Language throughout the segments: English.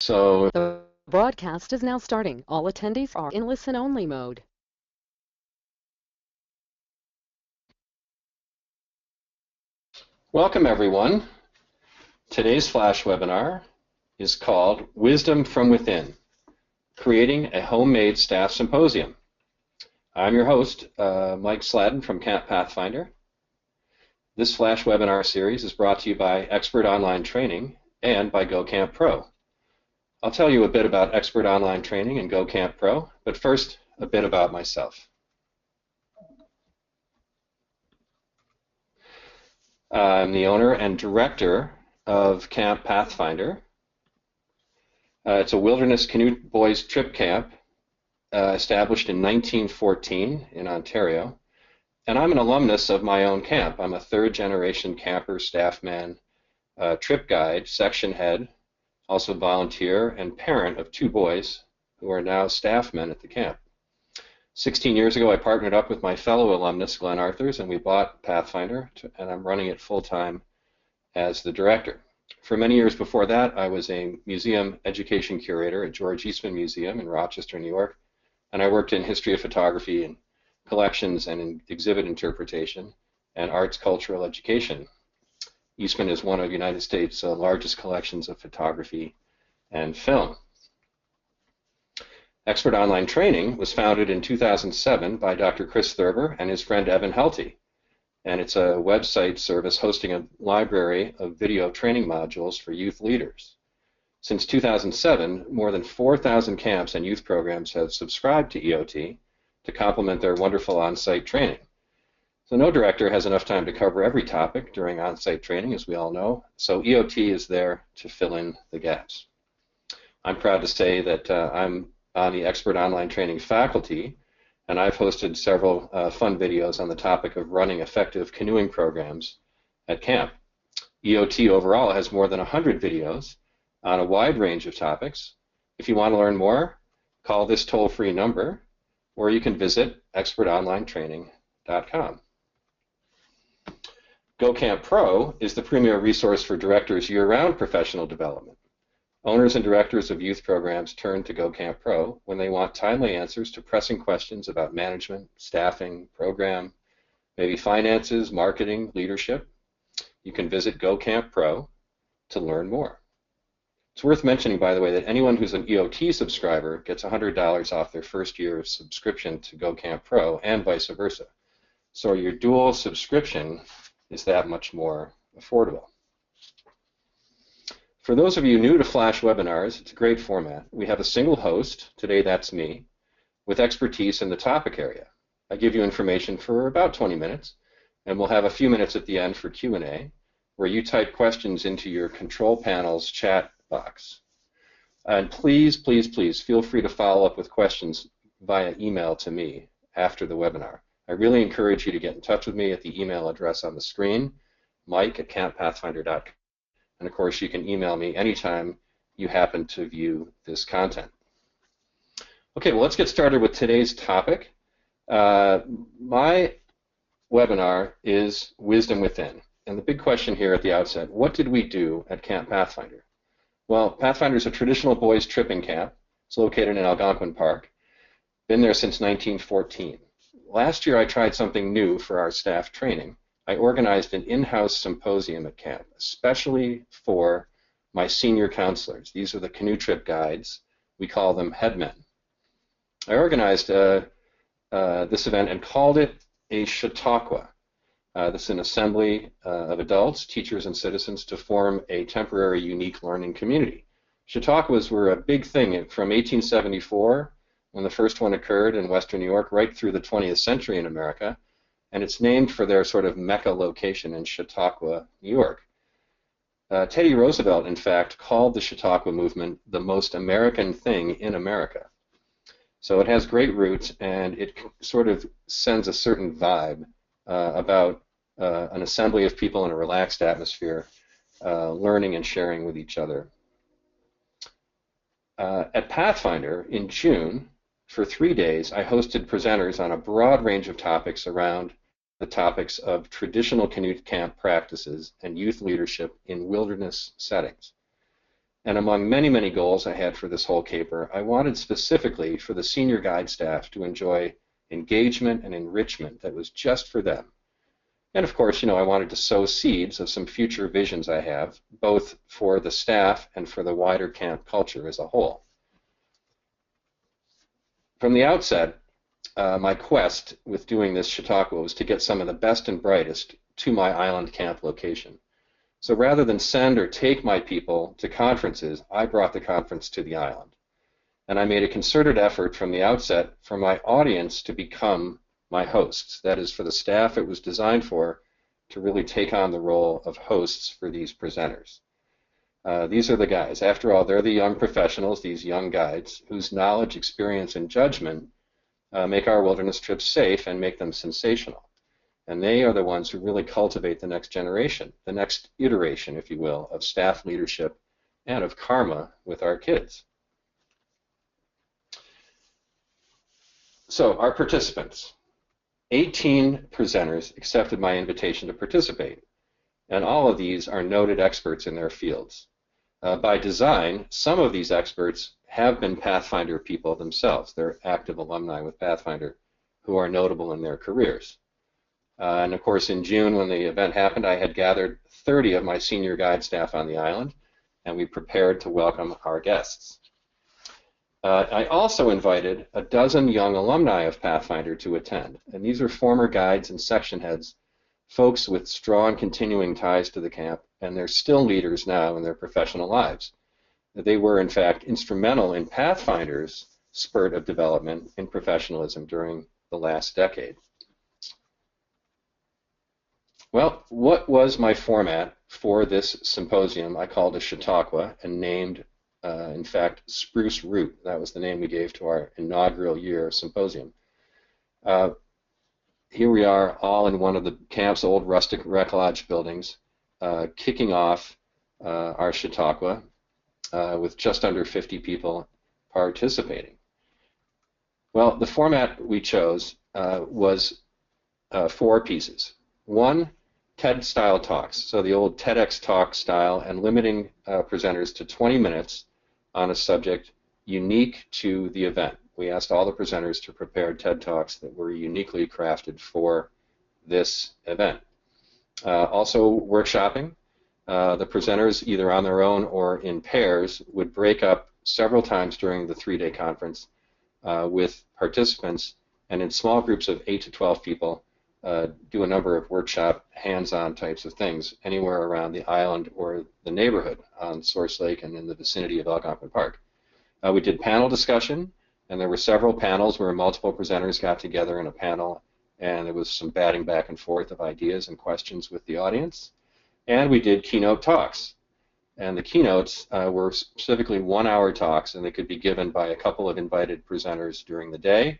The broadcast is now starting. All attendees are in listen-only mode. Welcome, everyone. Today's flash webinar is called Wisdom from Within, Creating a Homemade Staff Symposium. I'm your host, Mike Sladden from Camp Pathfinder. This flash webinar series is brought to you by Expert Online Training and by GoCampPro. I'll tell you a bit about Expert Online Training and GoCampPro, but first, a bit about myself. I'm the owner and director of Camp Pathfinder. It's a wilderness canoe boys trip camp established in 1914 in Ontario. And I'm an alumnus of my own camp. I'm a third-generation camper, staff man, trip guide, section head, also volunteer and parent of two boys who are now staff men at the camp. 16 years ago, I partnered up with my fellow alumnus, Glenn Arthurs, and we bought Pathfinder, and I'm running it full-time as the director. For many years before that, I was a museum education curator at George Eastman Museum in Rochester, New York, and I worked in history of photography and collections and in exhibit interpretation and arts cultural education. Eastman is one of the United States' largest collections of photography and film. Expert Online Training was founded in 2007 by Dr. Chris Thurber and his friend Evan Helty, and it's a website service hosting a library of video training modules for youth leaders. Since 2007, more than 4,000 camps and youth programs have subscribed to EOT to complement their wonderful on-site training. So no director has enough time to cover every topic during on-site training, as we all know, so EOT is there to fill in the gaps. I'm proud to say that I'm on the Expert Online Training faculty, and I've hosted several fun videos on the topic of running effective canoeing programs at camp. EOT overall has more than 100 videos on a wide range of topics. If you want to learn more, call this toll-free number, or you can visit expertonlinetraining.com. GoCampPro is the premier resource for directors year-round professional development. Owners and directors of youth programs turn to GoCampPro when they want timely answers to pressing questions about management, staffing, program, maybe finances, marketing, leadership. You can visit GoCampPro to learn more. It's worth mentioning, by the way, that anyone who's an EOT subscriber gets $100 off their first year of subscription to GoCampPro and vice versa. So your dual subscription is that much more affordable. For those of you new to Flash webinars, it's a great format. We have a single host, today that's me, with expertise in the topic area. I give you information for about 20 minutes, and we'll have a few minutes at the end for Q&A, where you type questions into your control panel's chat box. And please, please, please feel free to follow up with questions via email to me after the webinar. I really encourage you to get in touch with me at the email address on the screen, mike@camppathfinder.com. And of course, you can email me anytime you happen to view this content. Okay, well, let's get started with today's topic. My webinar is Wisdom Within. And the big question here at the outset, what did we do at Camp Pathfinder? Well, Pathfinder is a traditional boys tripping camp. It's located in Algonquin Park. Been there since 1914. Last year, I tried something new for our staff training. I organized an in-house symposium at camp, especially for my senior counselors. These are the canoe trip guides. We call them headmen. I organized this event and called it a chautauqua. This is an assembly of adults, teachers, and citizens to form a temporary, unique learning community. Chautauquas were a big thing from 1874, when the first one occurred in Western New York, right through the 20th century in America. And it's named for their sort of Mecca location in Chautauqua, New York. Teddy Roosevelt, in fact, called the Chautauqua movement the most American thing in America. So it has great roots, and it sort of sends a certain vibe about an assembly of people in a relaxed atmosphere, learning and sharing with each other. At Pathfinder in June, for 3 days, I hosted presenters on a broad range of topics around the topics of traditional canoe camp practices and youth leadership in wilderness settings. And among many, many goals I had for this whole caper, I wanted specifically for the senior guide staff to enjoy engagement and enrichment that was just for them. And of course, I wanted to sow seeds of some future visions I have, both for the staff and for the wider camp culture as a whole. From the outset, my quest with doing this chautauqua was to get some of the best and brightest to my island camp location. So rather than send or take my people to conferences, I brought the conference to the island. And I made a concerted effort from the outset for my audience to become my hosts. That is, for the staff it was designed for to really take on the role of hosts for these presenters. These are the guys. After all, they're the young professionals, these young guides, whose knowledge, experience, and judgment make our wilderness trips safe and make them sensational. And they are the ones who really cultivate the next generation, the next iteration, if you will, of staff leadership and of karma with our kids. So our participants, 18 presenters accepted my invitation to participate, and all of these are noted experts in their fields. By design, some of these experts have been Pathfinder people themselves. They're active alumni with Pathfinder who are notable in their careers. And of course, in June, when the event happened, I had gathered 30 of my senior guide staff on the island, and we prepared to welcome our guests. I also invited a dozen young alumni of Pathfinder to attend, and these are former guides and section heads, folks with strong continuing ties to the camp, and they're still leaders now in their professional lives. They were, in fact, instrumental in Pathfinder's spurt of development in professionalism during the last decade. Well, what was my format for this symposium? I called a chautauqua and named, in fact, Spruce Root. That was the name we gave to our inaugural year symposium. Here we are, all in one of the camp's old rustic rec lodge buildings, kicking off our chautauqua with just under 50 people participating. Well, the format we chose was 4 pieces. 1, TED-style talks, so the old TEDx talk style, and limiting presenters to 20 minutes on a subject unique to the event. We asked all the presenters to prepare TED Talks that were uniquely crafted for this event. Also, workshopping. The presenters, either on their own or in pairs, would break up several times during the 3-day conference with participants, and in small groups of 8 to 12 people, do a number of workshop, hands-on types of things anywhere around the island or the neighborhood on Source Lake and in the vicinity of Algonquin Park. We did panel discussion, and there were several panels where multiple presenters got together in a panel, and there was some batting back and forth of ideas and questions with the audience. And we did keynote talks. And the keynotes were specifically 1-hour talks, and they could be given by a couple of invited presenters during the day,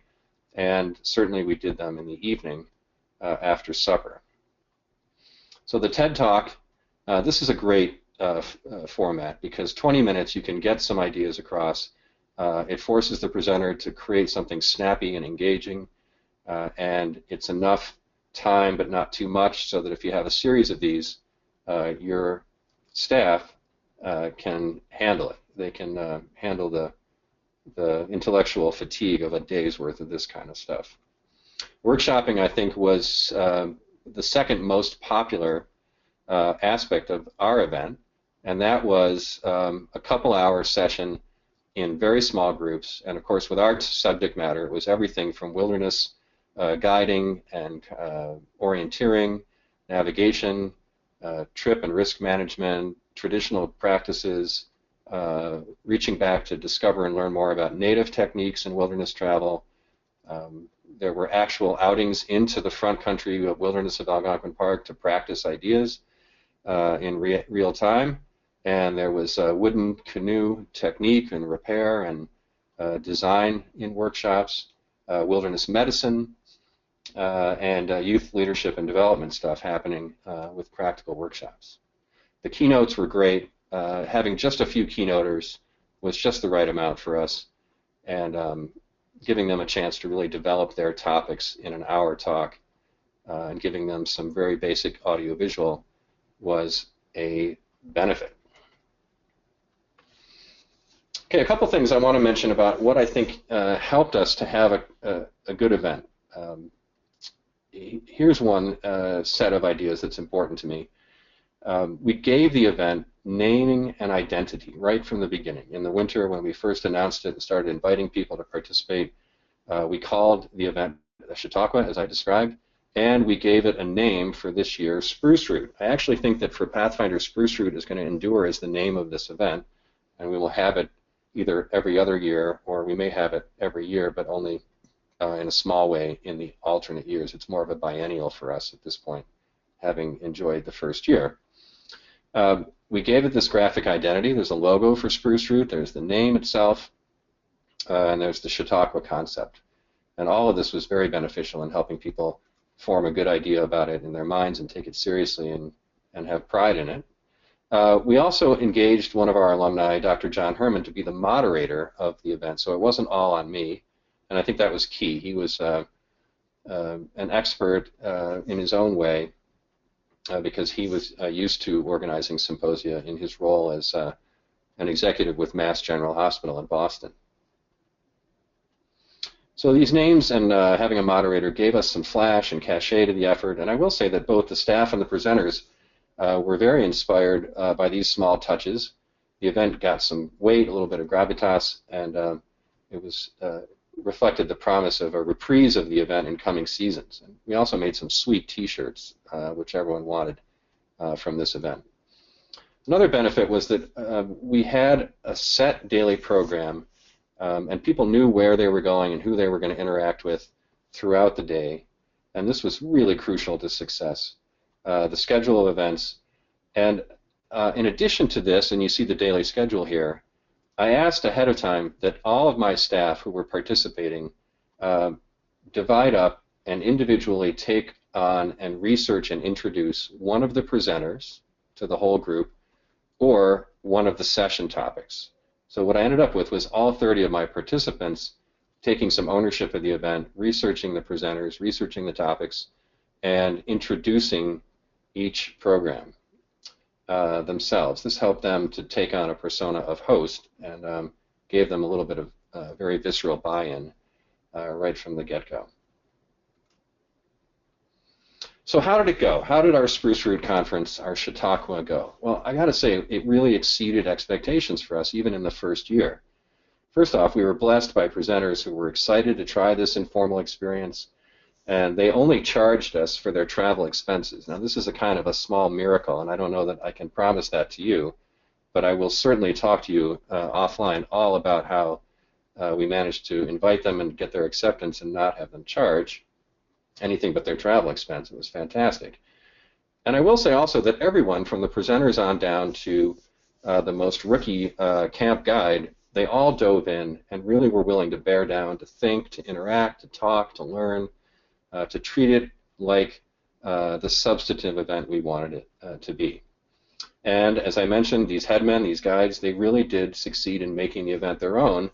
and certainly we did them in the evening after supper. So the TED Talk, this is a great format because 20 minutes you can get some ideas across. It forces the presenter to create something snappy and engaging, and it's enough time but not too much so that if you have a series of these, your staff can handle it. They can handle the intellectual fatigue of a day's worth of this kind of stuff. Workshopping, I think, was the second most popular aspect of our event, and that was a couple-hour session in very small groups. And of course, with our subject matter, it was everything from wilderness guiding and orienteering, navigation, trip and risk management, traditional practices, reaching back to discover and learn more about native techniques in wilderness travel. There were actual outings into the front country of wilderness of Algonquin Park to practice ideas in real time. And there was wooden canoe technique and repair and design in workshops, wilderness medicine, and youth leadership and development stuff happening with practical workshops. The keynotes were great. Having just a few keynoters was just the right amount for us, and giving them a chance to really develop their topics in an hour talk and giving them some very basic audiovisual was a benefit. Okay, a couple things I want to mention about what I think helped us to have a good event. Here's one set of ideas that's important to me. We gave the event naming and identity right from the beginning. In the winter, when we first announced it and started inviting people to participate, we called the event Chautauqua, as I described, and we gave it a name for this year, Spruce Root. I actually think that for Pathfinder, Spruce Root is going to endure as the name of this event, and we will have it either every other year, or we may have it every year, but only in a small way in the alternate years. It's more of a biennial for us at this point, having enjoyed the first year. We gave it this graphic identity. There's a logo for Spruce Root, there's the name itself, and there's the Chautauqua concept. And all of this was very beneficial in helping people form a good idea about it in their minds and take it seriously and have pride in it. We also engaged one of our alumni, Dr. John Herman, to be the moderator of the event, so it wasn't all on me, and I think that was key. He was an expert in his own way because he was used to organizing symposia in his role as an executive with Mass General Hospital in Boston. So these names and having a moderator gave us some flash and cachet to the effort, and I will say that both the staff and the presenters were very inspired by these small touches. The event got some weight, a little bit of gravitas, and it was reflected the promise of a reprise of the event in coming seasons. And we also made some sweet T-shirts, which everyone wanted from this event. Another benefit was that we had a set daily program, and people knew where they were going and who they were going to interact with throughout the day, and this was really crucial to success. The schedule of events, and in addition to this, and you see the daily schedule here, I asked ahead of time that all of my staff who were participating divide up and individually take on and research and introduce one of the presenters to the whole group or one of the session topics. So what I ended up with was all 30 of my participants taking some ownership of the event, researching the presenters, researching the topics, and introducing each program themselves. This helped them to take on a persona of host and gave them a little bit of very visceral buy-in right from the get-go. So how did it go? How did our Spruce Root Conference, our Chautauqua, go? Well, I got to say, it really exceeded expectations for us, even in the first year. First off, we were blessed by presenters who were excited to try this informal experience, and they only charged us for their travel expenses. Now, this is a kind of a small miracle, and I don't know that I can promise that to you, but I will certainly talk to you offline all about how we managed to invite them and get their acceptance and not have them charge anything but their travel expense. It was fantastic. And I will say also that everyone, from the presenters on down to the most rookie camp guide, they all dove in and really were willing to bear down, to think, to interact, to talk, to learn, to treat it like the substantive event we wanted it to be. And as I mentioned, these headmen, these guides, they really did succeed in making the event their own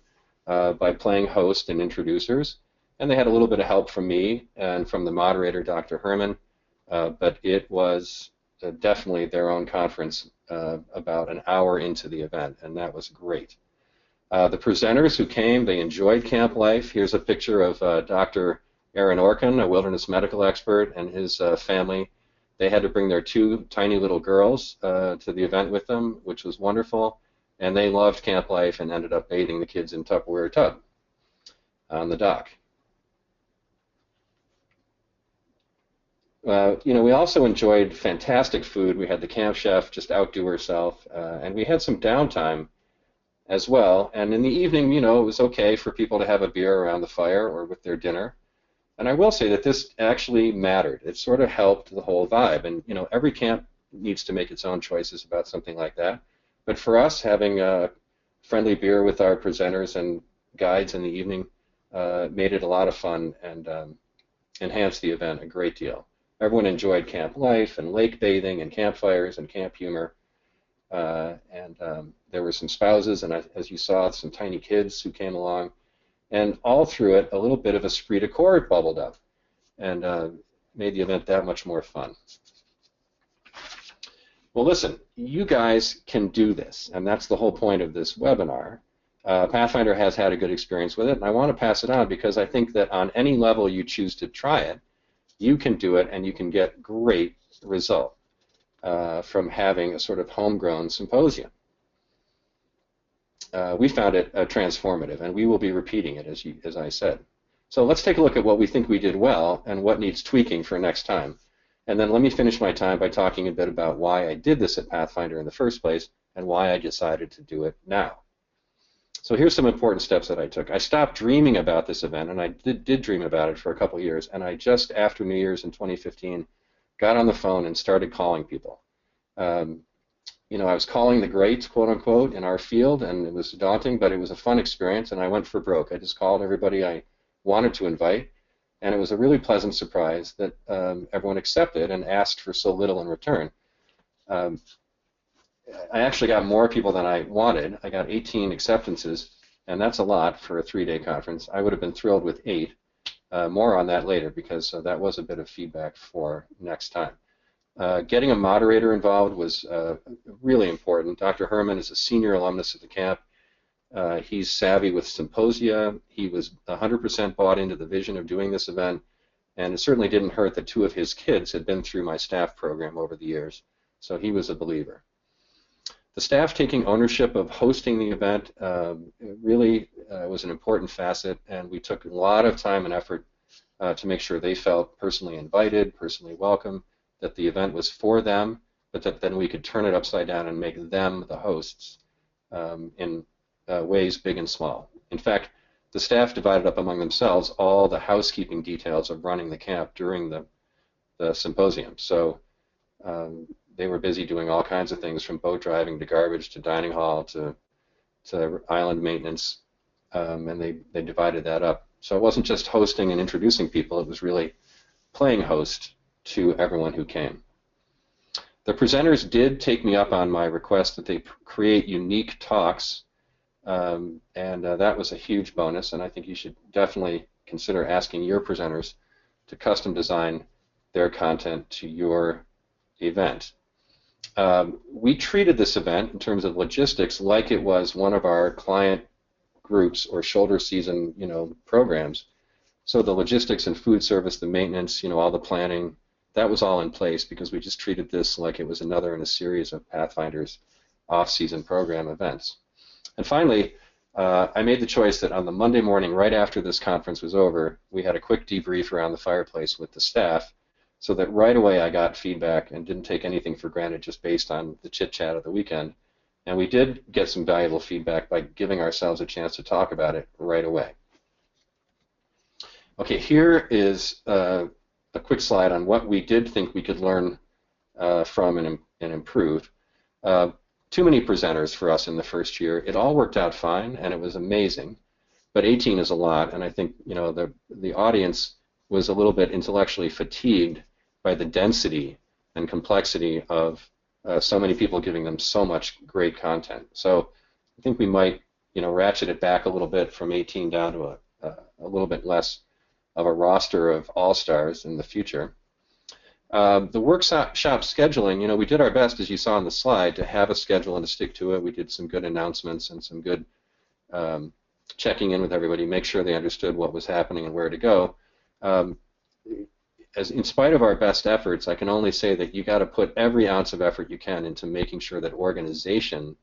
by playing host and introducers. And they had a little bit of help from me and from the moderator, Dr. Herman, but it was definitely their own conference about an hour into the event, and that was great. The presenters who came, they enjoyed camp life. Here's a picture of Dr. Aaron Orkin, a wilderness medical expert, and his family. They had to bring their 2 tiny little girls to the event with them, which was wonderful, and they loved camp life and ended up bathing the kids in Tupperware tub on the dock. We also enjoyed fantastic food. We had the camp chef just outdo herself, and we had some downtime as well. And in the evening, it was okay for people to have a beer around the fire or with their dinner. And I will say that this actually mattered. It sort of helped the whole vibe. And every camp needs to make its own choices about something like that. But for us, having a friendly beer with our presenters and guides in the evening made it a lot of fun and enhanced the event a great deal. Everyone enjoyed camp life and lake bathing and campfires and camp humor. There were some spouses and, as you saw, some tiny kids who came along. And all through it, a little bit of esprit de corps bubbled up and made the event that much more fun. Well, listen, you guys can do this, and that's the whole point of this webinar. Pathfinder has had a good experience with it, and I want to pass it on because I think that on any level you choose to try it, you can do it and you can get great result from having a sort of homegrown symposium. We found it transformative, and we will be repeating it, as I said. So let's take a look at what we think we did well and what needs tweaking for next time. And then let me finish my time by talking a bit about why I did this at Pathfinder in the first place and why I decided to do it now. So here's some important steps that I took. I stopped dreaming about this event, and I did dream about it for a couple years, and I just, after New Year's in 2015, got on the phone and started calling people. You know, I was calling the greats, quote unquote, in our field, and it was daunting, but it was a fun experience, and I went for broke. I just called everybody I wanted to invite, and it was a really pleasant surprise that everyone accepted and asked for so little in return. I actually got more people than I wanted. I got 18 acceptances, and that's a lot for a 3-day conference. I would have been thrilled with 8. More on that later because that was a bit of feedback for next time. Getting a moderator involved was really important. Dr. Herman is a senior alumnus of the camp. He's savvy with symposia. He was 100% bought into the vision of doing this event, and it certainly didn't hurt that 2 of his kids had been through my staff program over the years, so he was a believer. The staff taking ownership of hosting the event really was an important facet, and we took a lot of time and effort to make sure they felt personally invited, personally welcome, that the event was for them, but that then we could turn it upside down and make them the hosts in ways big and small. In fact, the staff divided up among themselves all the housekeeping details of running the camp during the symposium. So they were busy doing all kinds of things, from boat driving to garbage to dining hall to island maintenance, and they divided that up. So it wasn't just hosting and introducing people, it was really playing host to everyone who came. The presenters did take me up on my request that they create unique talks, and that was a huge bonus, and I think you should definitely consider asking your presenters to custom design their content to your event. We treated this event in terms of logistics like it was one of our client groups or shoulder season, programs. So the logistics and food service, the maintenance, all the planning, that was all in place because we just treated this like it was another in a series of Pathfinder's off-season program events. And finally, I made the choice that on the Monday morning right after this conference was over, we had a quick debrief around the fireplace with the staff, so that right away I got feedback and didn't take anything for granted just based on the chit-chat of the weekend. And we did get some valuable feedback by giving ourselves a chance to talk about it right away. Okay, here is a quick slide on what we did think we could learn from and improve. Too many presenters for us in the first year. It all worked out fine, and it was amazing. But 18 is a lot, and I think the audience was a little bit intellectually fatigued by the density and complexity of so many people giving them so much great content. So I think we might, ratchet it back a little bit from 18 down to a little bit less of a roster of all-stars in the future. The workshop scheduling, we did our best, as you saw on the slide, to have a schedule and to stick to it. We did some good announcements and some good checking in with everybody, make sure they understood what was happening and where to go. In spite of our best efforts, I can only say that you got to put every ounce of effort you can into making sure that organization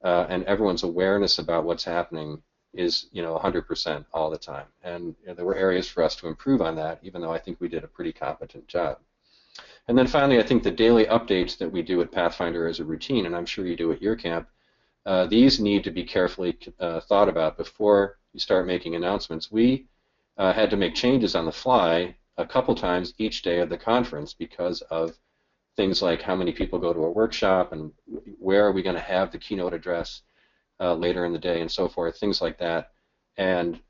and everyone's awareness about what's happening is 100% all the time. And there were areas for us to improve on that, even though I think we did a pretty competent job. And then finally, I think the daily updates that we do at Pathfinder as a routine, and I'm sure you do at your camp, these need to be carefully thought about before you start making announcements. We had to make changes on the fly a couple times each day of the conference because of things like how many people go to a workshop and where are we going to have the keynote address later in the day and so forth, things like that. And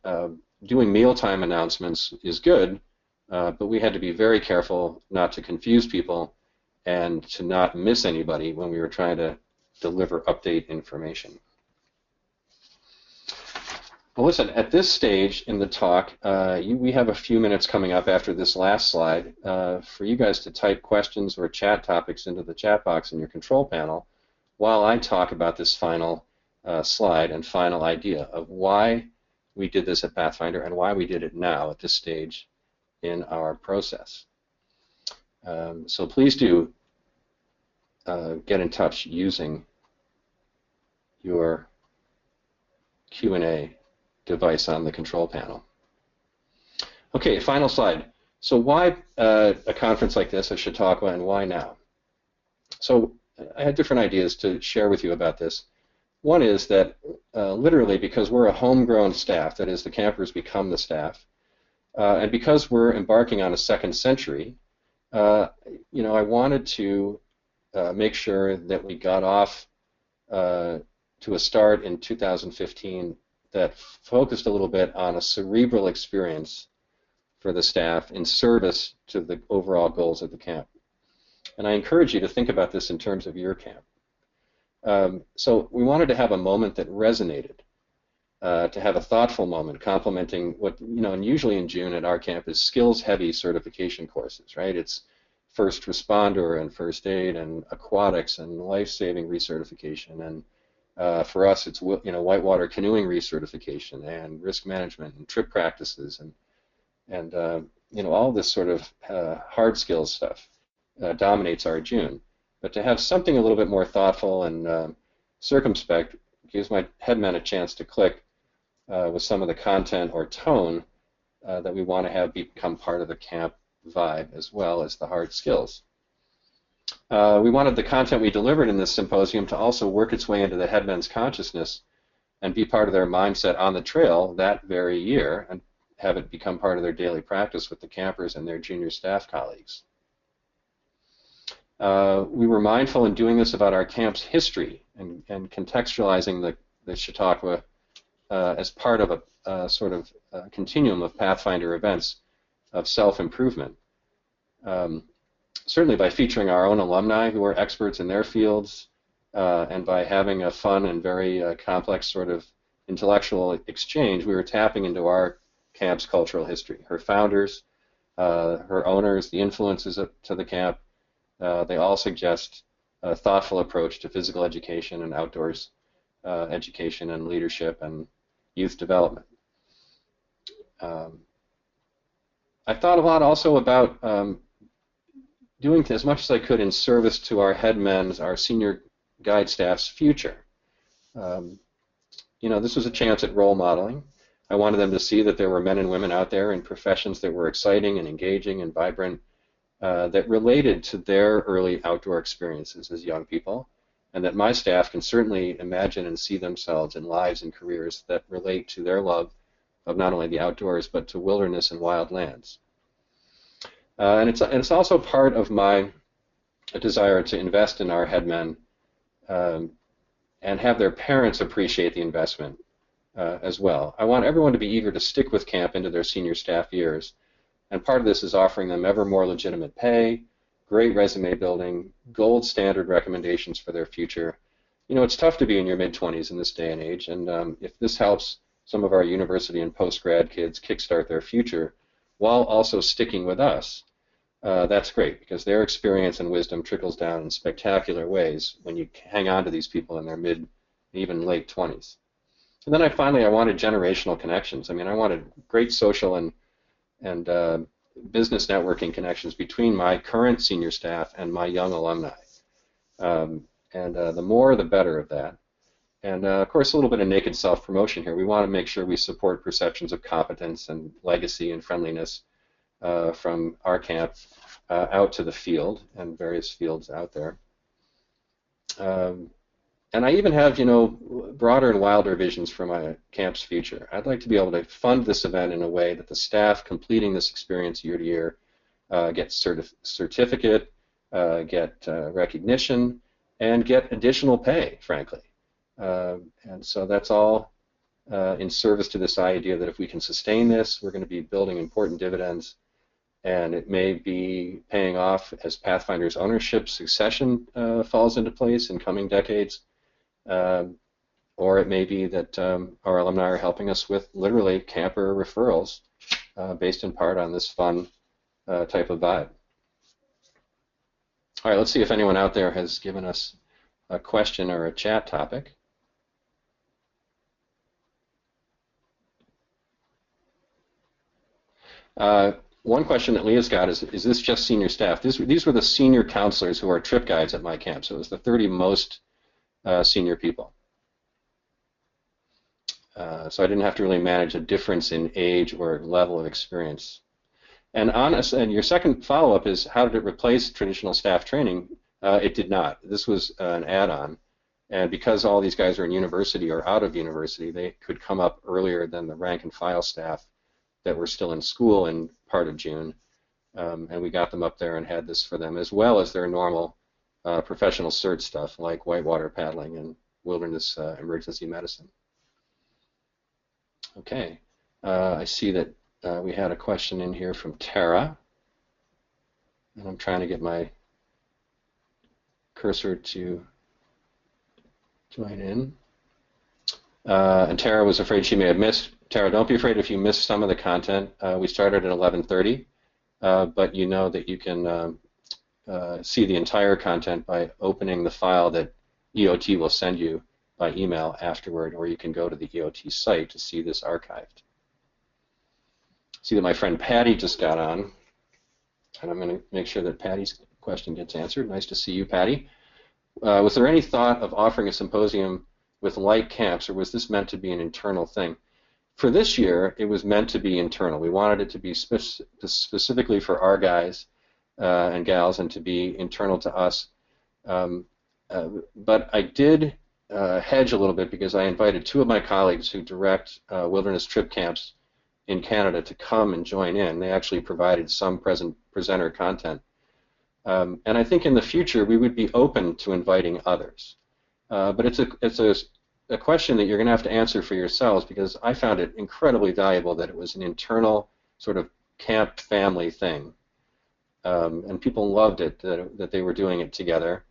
doing mealtime announcements is good, but we had to be very careful not to confuse people and to not miss anybody when we were trying to deliver update information. Well, listen, at this stage in the talk, we have a few minutes coming up after this last slide for you guys to type questions or chat topics into the chat box in your control panel while I talk about this final slide and final idea of why we did this at Pathfinder and why we did it now at this stage in our process. So please do get in touch using your Q&A device on the control panel. Okay, final slide. So why a conference like this, a chautauqua, and why now? So I had different ideas to share with you about this. One is that literally because we're a homegrown staff, that is, the campers become the staff, and because we're embarking on a second century, I wanted to make sure that we got off to a start in 2015 that focused a little bit on a cerebral experience for the staff in service to the overall goals of the camp. And I encourage you to think about this in terms of your camp. So we wanted to have a moment that resonated, to have a thoughtful moment complementing what, and usually in June at our camp is skills-heavy certification courses, right? It's first responder and first aid and aquatics and life-saving recertification. And for us, it's, whitewater canoeing recertification and risk management and trip practices and all this sort of hard skills stuff dominates our June. But to have something a little bit more thoughtful and circumspect gives my headmen a chance to click with some of the content or tone that we want to have become part of the camp vibe as well as the hard skills. We wanted the content we delivered in this symposium to also work its way into the headmen's consciousness and be part of their mindset on the trail that very year and have it become part of their daily practice with the campers and their junior staff colleagues. We were mindful in doing this about our camp's history and contextualizing the chautauqua as part of a sort of continuum of Pathfinder events of self-improvement. Certainly by featuring our own alumni who are experts in their fields and by having a fun and very complex sort of intellectual exchange, we were tapping into our camp's cultural history, her founders, her owners, the influences to the camp. They all suggest a thoughtful approach to physical education and outdoors education and leadership and youth development. I thought a lot also about doing as much as I could in service to our headmen's, our senior guide staff's future. This was a chance at role modeling. I wanted them to see that there were men and women out there in professions that were exciting and engaging and vibrant, that related to their early outdoor experiences as young people, and that my staff can certainly imagine and see themselves in lives and careers that relate to their love of not only the outdoors but to wilderness and wild lands. And it's also part of my desire to invest in our headmen and have their parents appreciate the investment as well. I want everyone to be eager to stick with camp into their senior staff years. And part of this is offering them ever more legitimate pay, great resume building, gold standard recommendations for their future. It's tough to be in your mid-20s in this day and age, and if this helps some of our university and post-grad kids kickstart their future while also sticking with us, that's great, because their experience and wisdom trickles down in spectacular ways when you hang on to these people in their mid, even late 20s. And then I wanted generational connections. I wanted great social and business networking connections between my current senior staff and my young alumni. The more, the better of that. And of course, a little bit of naked self-promotion here. We want to make sure we support perceptions of competence and legacy and friendliness from our camp out to the field and various fields out there. And I even have, broader and wilder visions for my camp's future. I'd like to be able to fund this event in a way that the staff completing this experience year to year get certificate, get recognition, and get additional pay, frankly. And so that's all in service to this idea that if we can sustain this, we're going to be building important dividends, and it may be paying off as Pathfinder's ownership succession falls into place in coming decades. Or it may be that our alumni are helping us with literally camper referrals based in part on this fun type of vibe. All right, let's see if anyone out there has given us a question or a chat topic. One question that Leah's got is this just senior staff? These were the senior counselors who are trip guides at my camp, so it was the 30 most senior people. So I didn't have to really manage a difference in age or level of experience. And your second follow-up is, how did it replace traditional staff training? It did not. This was an add-on. And because all these guys are in university or out of university, they could come up earlier than the rank and file staff that were still in school in part of June. And we got them up there and had this for them, as well as their normal professional cert stuff like whitewater paddling and wilderness emergency medicine. Okay, I see that we had a question in here from Tara, and I'm trying to get my cursor to join in. And Tara was afraid she may have missed. Tara, don't be afraid if you miss some of the content. We started at 11:30, but you know that you can see the entire content by opening the file that EOT will send you by email afterward, or you can go to the EOT site to see this archived. See that my friend Patty just got on, and I'm going to make sure that Patty's question gets answered. Nice to see you, Patty. Was there any thought of offering a symposium with like camps, or was this meant to be an internal thing? For this year, it was meant to be internal. We wanted it to be specifically for our guys and gals and to be internal to us. But I did hedge a little bit because I invited two of my colleagues who direct wilderness trip camps in Canada to come and join in. They actually provided some presenter content. And I think in the future we would be open to inviting others. But it's a question that you're going to have to answer for yourselves, because I found it incredibly valuable that it was an internal sort of camp family thing. And people loved it, that they were doing it together.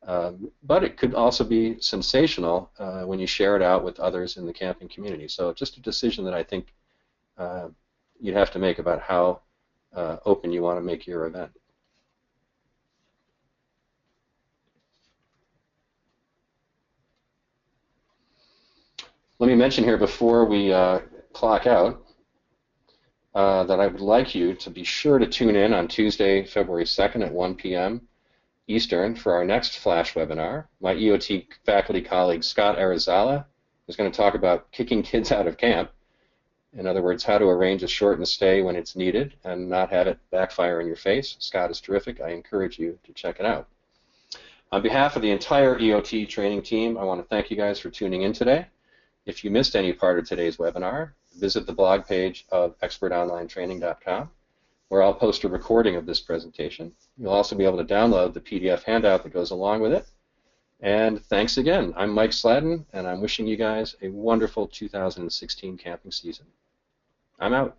But it could also be sensational when you share it out with others in the camping community. So just a decision that I think you'd have to make about how open you want to make your event. Let me mention here before we clock out that I would like you to be sure to tune in on Tuesday, February 2nd at 1 p.m. Eastern for our next Flash webinar. My EOT faculty colleague Scott Arizala is going to talk about kicking kids out of camp. In other words, how to arrange a shortened stay when it's needed and not have it backfire in your face. Scott is terrific. I encourage you to check it out. On behalf of the entire EOT training team, I want to thank you guys for tuning in today. If you missed any part of today's webinar, visit the blog page of expertonlinetraining.com, where I'll post a recording of this presentation. You'll also be able to download the PDF handout that goes along with it. And thanks again. I'm Mike Sladden, and I'm wishing you guys a wonderful 2016 camping season. I'm out.